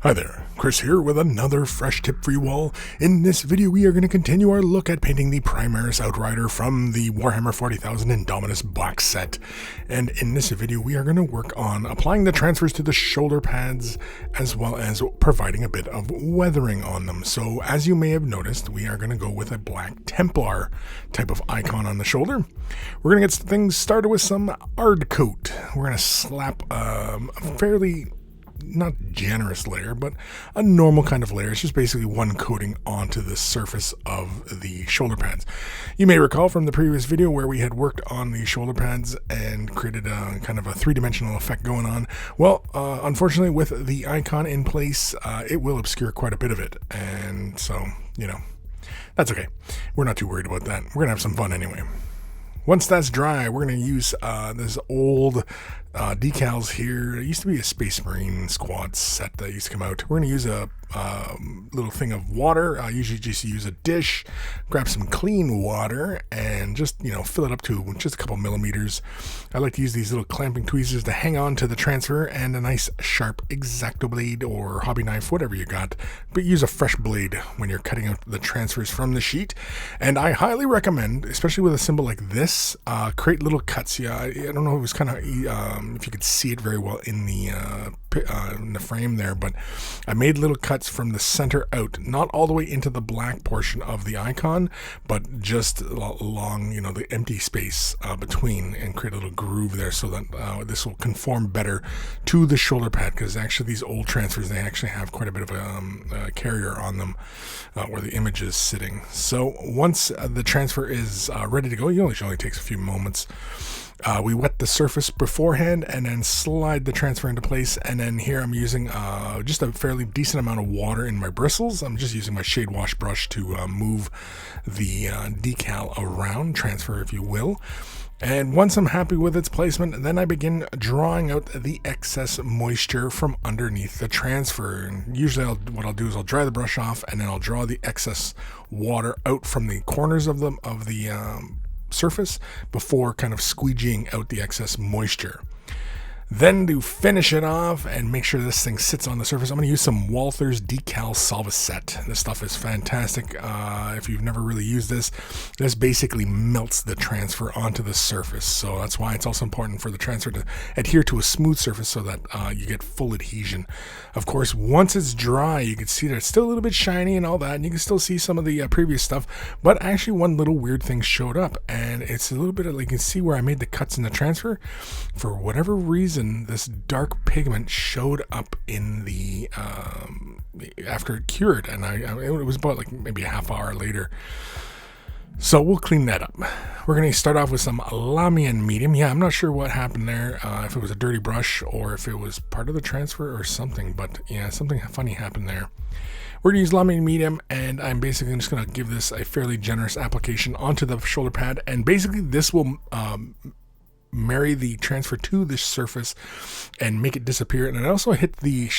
Hi there, Chris here with another fresh tip for you all. In this video we are going to continue our look at painting the Primaris Outrider from the Warhammer 40,000 Indomitus box set. And in this video we are going to work on applying the transfers to the shoulder pads as well as providing a bit of weathering on them. So as you may have noticed, we are going to go with a black Templar type of icon on the shoulder. We're going to get things started with some Ard coat. We're going to slap a fairly not generous layer, but a normal kind of layer. It's just basically one coating onto the surface of the shoulder pads. You may recall from the previous video where we had worked on the shoulder pads and created a kind of a three-dimensional effect going on. Well, unfortunately with the icon in place, it will obscure quite a bit of it. And so, that's okay. We're not too worried about that. We're going to have some fun anyway. Once that's dry, we're going to use this old decals here. It used to be a Space Marine squad set that used to come out. We're going to use a little thing of water. I usually just use a dish, grab some clean water, and just, fill it up to just a couple millimeters. I like to use these little clamping tweezers to hang on to the transfer and a nice sharp X-Acto blade or hobby knife, whatever you got. But use a fresh blade when you're cutting out the transfers from the sheet. And I highly recommend, especially with a symbol like this, create little cuts. Yeah, I don't know if it was kind of if you could see it very well in the frame there, but I made little cuts from the center out, not all the way into the black portion of the icon, but just along, the empty space between, and create a little groove there so that this will conform better to the shoulder pad, because actually these old transfers, they actually have quite a bit of a carrier on them where the image is sitting. So once the transfer is ready to go, it only takes a few moments. We wet the surface beforehand and then slide the transfer into place. And then here I'm using just a fairly decent amount of water in my bristles. I'm just using my shade wash brush to move the decal around, transfer if you will. And once I'm happy with its placement, then I begin drawing out the excess moisture from underneath the transfer. And usually what I'll do is I'll dry the brush off and then I'll draw the excess water out from the corners of the surface before kind of squeegeeing out the excess moisture. Then to finish it off and make sure this thing sits on the surface, I'm going to use some Walther's Decal Solvaset. This stuff is fantastic. If you've never really used this basically melts the transfer onto the surface. So that's why it's also important for the transfer to adhere to a smooth surface so that you get full adhesion. Of course, once it's dry, you can see that it's still a little bit shiny and all that, and you can still see some of the previous stuff. But actually one little weird thing showed up, and it's a little bit of, you can see where I made the cuts in the transfer. For whatever reason, this dark pigment showed up in the after it cured, and it was about maybe a half hour later. So we'll clean that up. We're going to start off with some Lamian medium. Yeah, I'm not sure what happened there, if it was a dirty brush or if it was part of the transfer or something, but yeah, something funny happened there. We're going to use Lamian medium, and I'm basically just going to give this a fairly generous application onto the shoulder pad, and basically this will marry the transfer to the surface and make it disappear. And I also hit the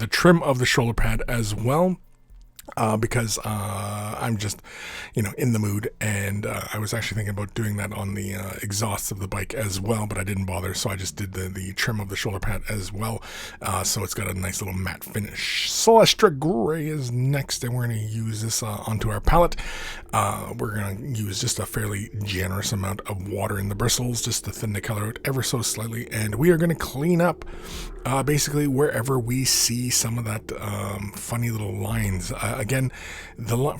trim of the shoulder pad as well, because I'm just in the mood, and I was actually thinking about doing that on the exhausts of the bike as well, but I didn't bother, so I just did the trim of the shoulder pad as well, so it's got a nice little matte finish. Celestra Gray is next, and we're going to use this onto our palette. We're going to use just a fairly generous amount of water in the bristles just to thin the color out ever so slightly, and we are going to clean up basically wherever we see some of that funny little lines. Again,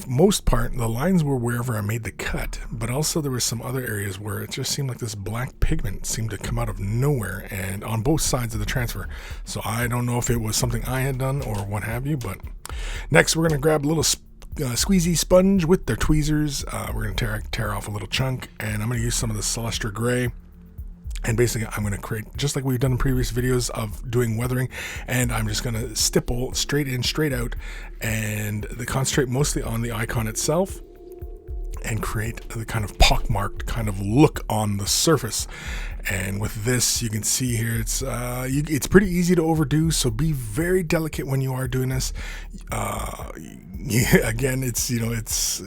most part, the lines were wherever I made the cut, but also there were some other areas where it just seemed like this black pigment seemed to come out of nowhere, and on both sides of the transfer. So I don't know if it was something I had done or what have you, but next we're going to grab a little squeezy sponge with their tweezers. We're going to tear off a little chunk, and I'm going to use some of the Celestra Gray. And basically, I'm going to create, just like we've done in previous videos of doing weathering, and I'm just going to stipple straight in, straight out, and concentrate mostly on the icon itself, and create the kind of pockmarked kind of look on the surface. And with this, you can see here, it's pretty easy to overdo, so be very delicate when you are doing this. Again, it's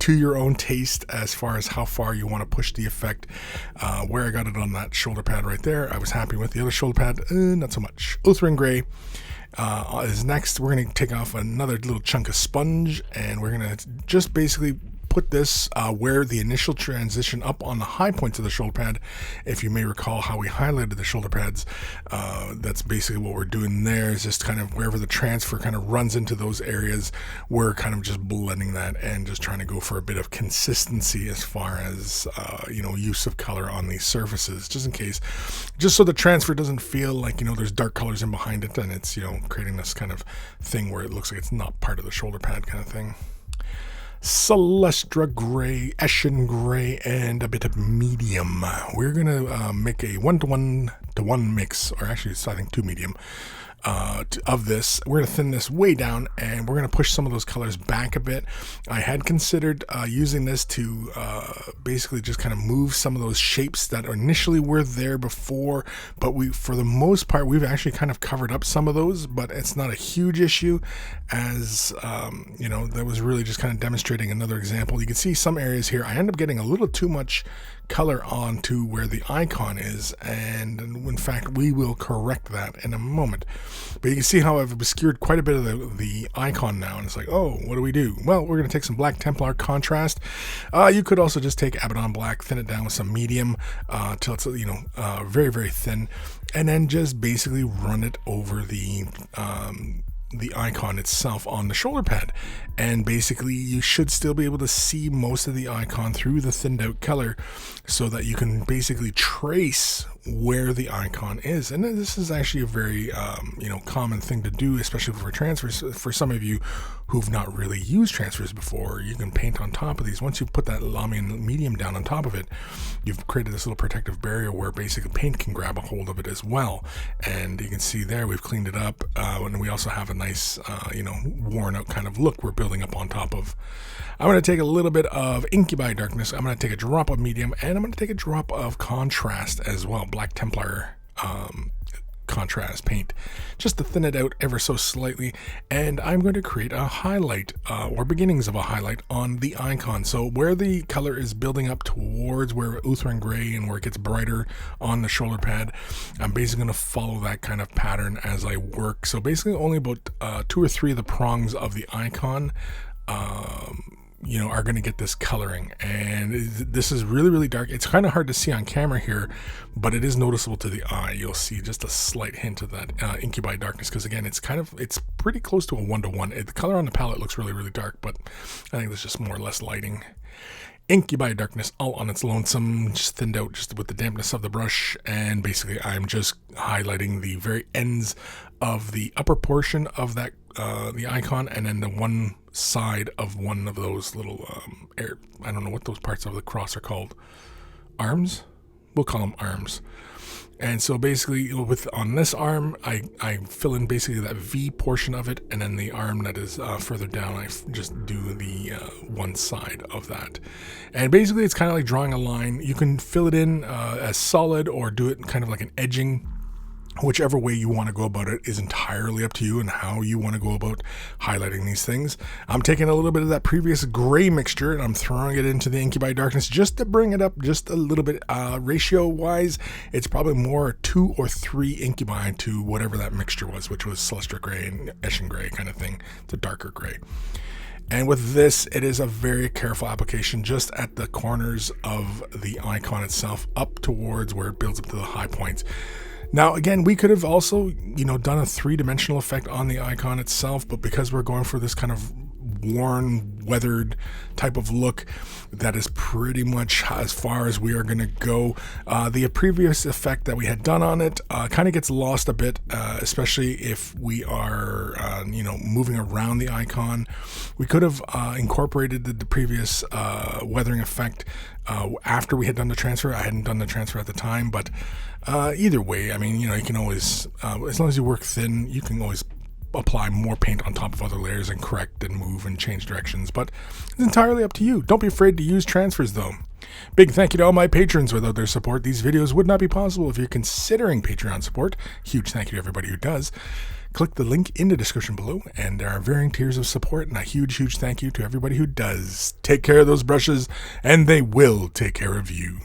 to your own taste as far as how far you want to push the effect. Where I got it on that shoulder pad right there, I was happy with. The other shoulder pad, not so much. Ulthrin Gray. Is next. We're going to take off another little chunk of sponge, and we're going to just basically put this where the initial transition up on the high points of the shoulder pad. If you may recall how we highlighted the shoulder pads, that's basically what we're doing there, is just kind of wherever the transfer kind of runs into those areas, we're kind of just blending that and just trying to go for a bit of consistency as far as use of color on these surfaces, just in case, just so the transfer doesn't feel like there's dark colors in behind it, and it's creating this kind of thing where it looks like it's not part of the shoulder pad kind of thing. Celestra Gray, Eshin Gray, and a bit of medium. We're going to make a 1-to-1 mix, or actually it's, I think, 2 medium of this. We're going to thin this way down, and we're going to push some of those colors back a bit. I had considered using this to basically just kind of move some of those shapes that initially were there before, but for the most part, we've actually kind of covered up some of those, but it's not a huge issue, as that was really just kind of demonstrating another example. You can see some areas here I end up getting a little too much color onto where the icon is, and in fact we will correct that in a moment. But you can see how I've obscured quite a bit of the icon now, and it's like, oh, what do we do? Well, we're going to take some black Templar contrast. You could also just take Abaddon black, thin it down with some medium till it's very, very thin, and then just basically run it over the icon itself on the shoulder pad, and basically you should still be able to see most of the icon through the thinned out color, so that you can basically trace where the icon is. And this is actually a very common thing to do, especially for transfers. For some of you who've not really used transfers before, you can paint on top of these. Once you put that Lamy and medium down on top of it, you've created this little protective barrier where basically paint can grab a hold of it as well. And you can see there we've cleaned it up, and we also have a nice worn out kind of look we're building up on top of. I'm going to take a little bit of Incubi Darkness, I'm going to take a drop of medium, and I'm going to take a drop of contrast as well, Black Templar contrast paint, just to thin it out ever so slightly. And I'm going to create a highlight, or beginnings of a highlight, on the icon. So where the color is building up towards where Uthran Gray and where it gets brighter on the shoulder pad, I'm basically going to follow that kind of pattern as I work. So basically only about 2 or 3 of the prongs of the icon are going to get this coloring, and this is really, really dark. It's kind of hard to see on camera here, but it is noticeable to the eye. You'll see just a slight hint of that Incubi Darkness, because again, it's pretty close to a 1-to-1. The color on the palette looks really, really dark, but I think there's just more or less lighting. Incubi Darkness all on its lonesome, just thinned out just with the dampness of the brush, and basically I'm just highlighting the very ends of the upper portion of that the icon, and then the one side of one of those little I don't know what those parts of the cross are called. Arms? We'll call them arms. And so basically on this arm, I fill in basically that V portion of it, and then the arm that is further down, I just do the one side of that. And basically it's kind of like drawing a line. You can fill it in as solid, or do it kind of like an edging. Whichever way you want to go about it is entirely up to you, and how you want to go about highlighting these things. I'm taking a little bit of that previous gray mixture and I'm throwing it into the Incubi Darkness just to bring it up just a little bit. Ratio wise, it's probably more 2 or 3 Incubi to whatever that mixture was, which was Celestra Gray and Eshin Gray kind of thing. It's a darker gray. And with this, it is a very careful application just at the corners of the icon itself, up towards where it builds up to the high points. Now, again, we could have also, done a 3-dimensional effect on the icon itself, but because we're going for this kind of worn, weathered type of look, that is pretty much as far as we are going to go. The previous effect that we had done on it kind of gets lost a bit, especially if we are, moving around the icon. We could have incorporated the previous weathering effect after we had done the transfer. I hadn't done the transfer at the time, but either way, I mean, you can always, as long as you work thin, you can always apply more paint on top of other layers and correct and move and change directions, but it's entirely up to you. Don't be afraid to use transfers though. Big thank you to all my patrons. Without their support, these videos would not be possible. If you're considering Patreon support, huge thank you to everybody who does. Click the link in the description below, and there are varying tiers of support, and a huge, huge thank you to everybody who does. Take care of those brushes, and they will take care of you.